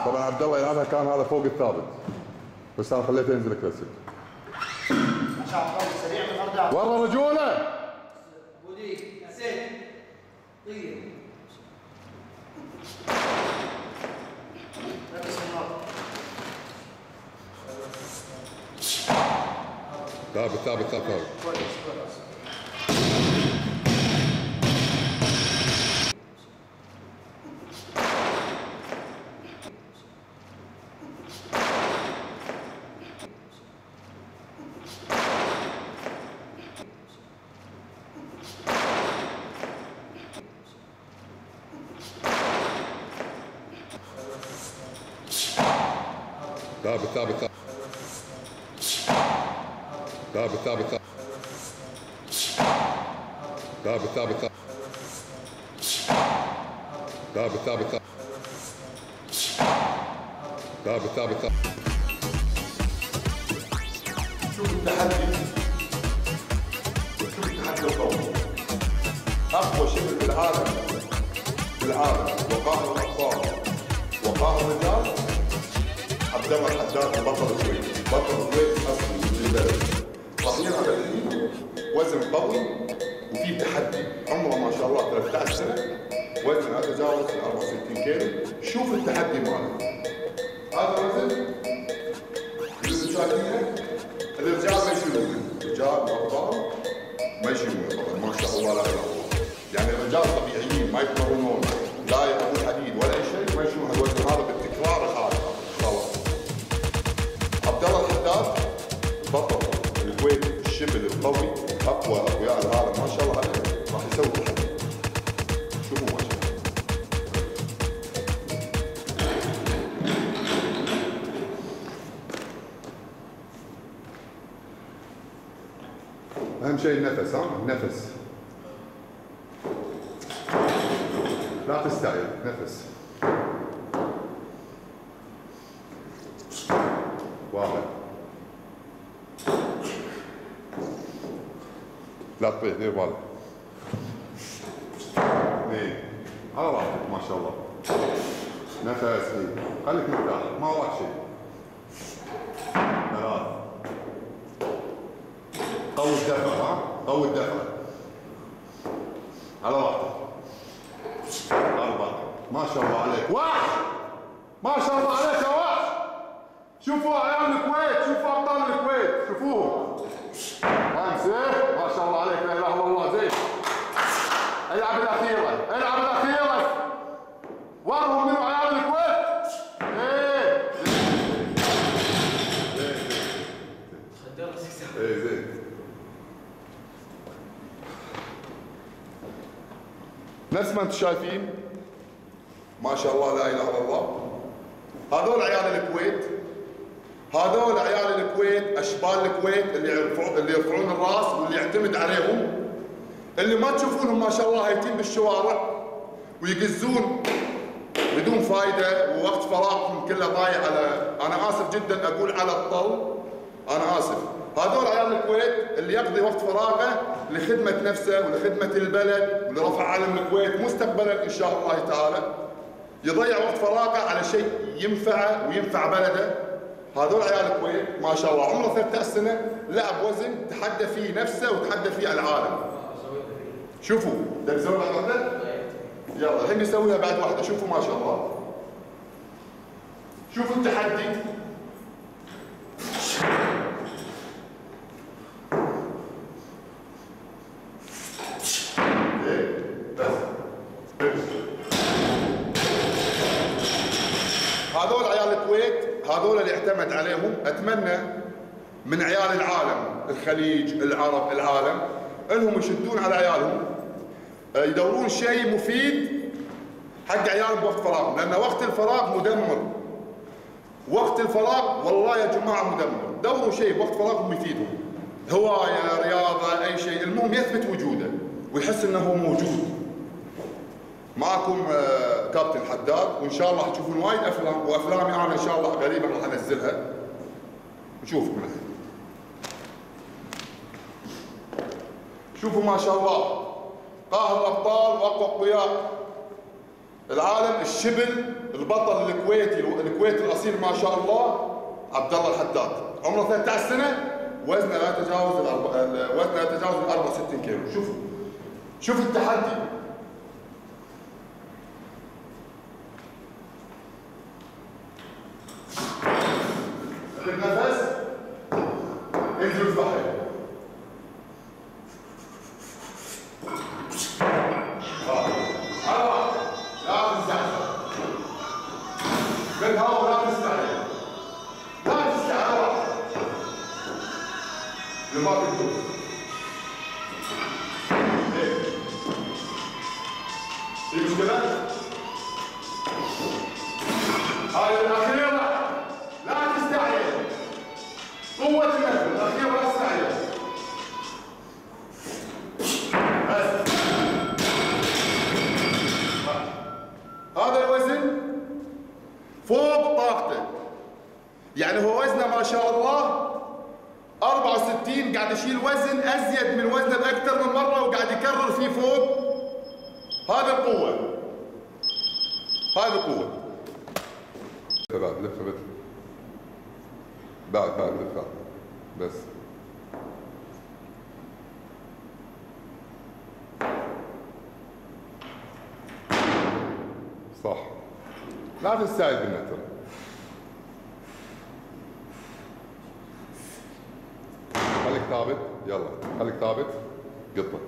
طبعا عبد الله يلعبها كان هذا فوق الثابت، بس انا خليته ينزل كلاسيك. ما شاء الله سريع من الارداف. ورا رجوله. بودي نسيت. طير. لبس النار. ثابت ثابت ثابت. كويس كويس. ثابت ثابت ثابت ثابت ثابت ثابت ثابت ثابت ثابت ثابت ثابت. شوف التحدي، شوف التحدي القوي. اقوى شبل بالعالم وقاهر الاطفال وقاهر الرجال عبد الله الحداد بطل الكويت، بطل الكويت اصلي من البلد. راح يلعب الحين وزن قوي وفي تحدي، عمره ما شاء الله 13 سنه، وزن لا يتجاوز 64 كيلو. شوف التحدي ماله. هذا وزن اللي شايفينه الرجال ما يشيلونه، الرجال والابطال ما يشيلونه طبعا ما شاء الله لا اله الا الله. يعني الرجال طبيعيين ما يتمرنون لا يأخذون حديد ولا اي شيء ما يشيلون الوزن هذا بالتكرار الخارق. عبد الله الحداد بطل الكويت الشبل القوي، اقوى اقوياء العالم ما شاء الله عليه، راح يسوي تحدي. شوفوا ما شاء الله. اهم شيء النفس، النفس لا تستعجل، نفس واحد. لا تطيح، دير بالك. اثنين على راحتك ما شاء الله. نفس خليك مرتاح ما وراك شيء. ثلاث. قوي الدفع، قوي الدفع على راحتك. أربعة ما شاء الله عليك. وحش ما شاء الله عليك يا وحش. شوفوا عيال الكويت، شوفوا ابطال الكويت، شوفوهم. خمسة ما شاء الله عليك، لا اله الا الله. زين العب الاخيرة، العب الاخيرة. ورهم منو عيال الكويت. ايه زين زين. نفس ما انتم شايفين ما شاء الله لا اله الا الله. هذول عيال الكويت، هذول عيال الكويت، اشبال الكويت اللي يرفعون الراس واللي يعتمد عليهم، اللي ما تشوفونهم ما شاء الله هايتين بالشوارع ويقزون بدون فايده ووقت فراغهم كله ضايع على، انا اسف جدا اقول على الطل، انا اسف. هذول عيال الكويت اللي يقضي وقت فراغه لخدمه نفسه ولخدمه البلد ولرفع علم الكويت مستقبلا ان شاء الله تعالى، يضيع وقت فراغه على شيء ينفعه وينفع بلده. هذول عيال الكويت ما شاء الله عمره 13 سنه، لعب وزن تحدى فيه نفسه وتحدى فيه العالم. شوفوا ده بيسوي بعد واحده؟ يلا الحين نسويها بعد واحده. شوفوا ما شاء الله، شوفوا التحدي. هذول عيال الكويت، هذول اللي اعتمد عليهم. اتمنى من عيال العالم، الخليج، العرب، العالم، انهم يشدون على عيالهم، يدورون شيء مفيد حق عيالهم بوقت فراغهم، لان وقت الفراغ مدمر. وقت الفراغ والله يا جماعه مدمر. دوروا شيء بوقت فراغهم يفيدهم، هوايه، رياضه، اي شيء، المهم يثبت وجوده ويحس انه هو موجود. معكم كابتن حداد، وان شاء الله تشوفون وايد افلام، وافلامي انا ان شاء الله قريبا راح انزلها نشوفكم الحين. شوفوا ما شاء الله قاهر الابطال واقوى اقوياء العالم الشبل البطل الكويتي الاصيل ما شاء الله عبد الله الحداد، عمره 13 سنه، وزنه لا يتجاوز ال 64 كيلو. شوفوا التحدي. خذ نفس، انزل البحر. لا تستعجل. بالهواء لا تستعجل. لا تستعجل. لما تقدر. في مشكلة؟ هاي الأخيرة. لا تستعجل. قوة النفس الأخيرة لا تستعجل. بس. هذا الوزن فوق طاقته. يعني هو وزنه ما شاء الله 64، قاعد يشيل وزن ازيد من وزنه باكثر من مره وقاعد يكرر فيه فوق. هذه القوه. هذه القوه. بعد لفه بعد لفه بس. صح. لا تستعجل بالنتر. خليك ثابت، يلا خليك ثابت، قطه.